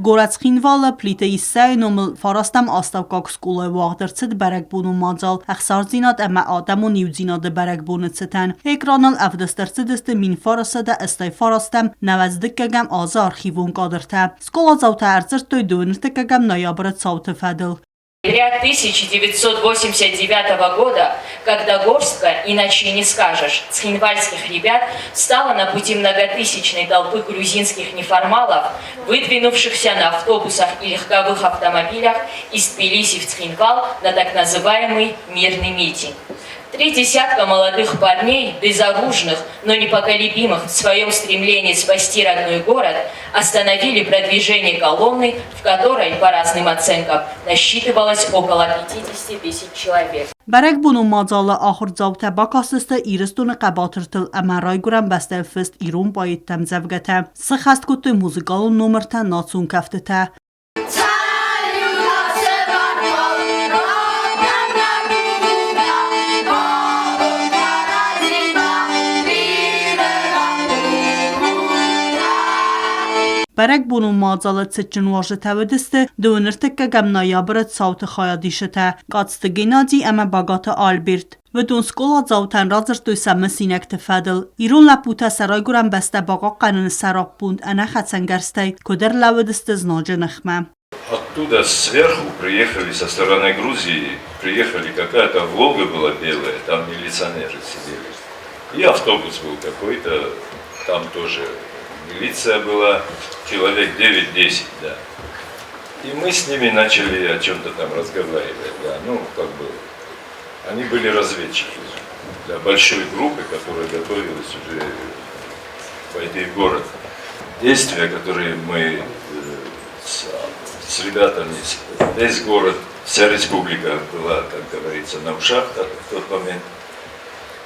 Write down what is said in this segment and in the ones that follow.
Գորացխինվալը պլիտեի սայնոմլ ֆարաստամ աստավկակ սկուլը վաղդրցդ բերեկբունու մածալ ախսարձինատ əmə Adamun yüzinadı bərəkbunıçıtən ekranal əvdəstərçidəstə min farasada əstay farastəm nəvəzdikəgəm azı arxivun qadırtə. Skola zavtə ərcırtdöy dönürtəkəgəm noyabrı savtı fədil. 1989 года, когда горстка, иначе не скажешь, цхинвальских ребят стала на пути многотысячной толпы грузинских неформалов, выдвинувшихся на автобусах и легковых автомобилях из Тбилиси в Цхинвал на так называемый мирный митинг. 30 молодых парней, безоружных, но непоколебимых в своем стремлении спасти родной город, остановили продвижение колонны, в которой, по разным оценкам, насчитывалось около 50 тысяч человек. Bərəkbunun macalı axır zavtə bakasıstı iristunu qəbatırtıl əmərray qurən bəstəlfist İrun bayıttəm zəvqətə. Sıxəst qüttü muzikalın numırtə natsun kəftətə. Bərəkbunun macalı çıçın vajı təvədisті dönürtəkəgəm noyabrı savtı xayadişətə. Qaçtı Genadi əmə bagatı Albert. Və dün skola zavtən razırtı səmə sinəkti fədil. İrun ləputə səray qurən bəstə baqa qanını səraq bund ənə xətsəngərstəy ködər ləvədisті znacı nəxmə. Оттуда сверху приехали со стороны Грузии, приехали какая-то Волга была белая, там милиционеры сидели. И автобус был какой-то, там тоже милиция была, человек 9-10, да. И мы с ними начали о чем-то там разговаривать, да. Ну, как бы, они были разведчики для большой группы, которая готовилась уже войти в город. Действия, которые мы с ребятами, весь город, вся республика была, как говорится, на ушах в тот момент.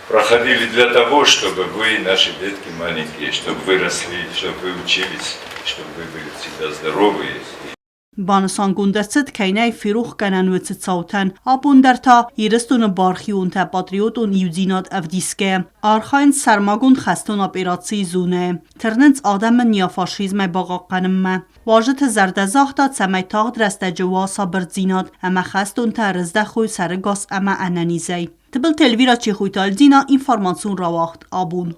Проходили для того, чтобы вы, наши детки маленькие, чтобы вы росли, чтобы вы учились, чтобы вы были всегда здоровые. Բանսան գունդերցդ կայնայ ֆիրուխ կանանուեցը ծավթան, ապունդերթա իրստունը բարխիուն թա պատրիոտուն յուդինատ ավդիսկե, արխայն սարմագուն խաստուն ապերացի զունե, թրնենց ադամը նիաֆաշիզմ է բաղականım մə, վաժıtը zərdəzախda ծəməy tağ drəstəcə vasa bırzinat, əmə xastun tə rızdə xuy sərə qas əmə ənənizəy. Tıbıl telvira çi xuytal dina informasyon ravaxt abun.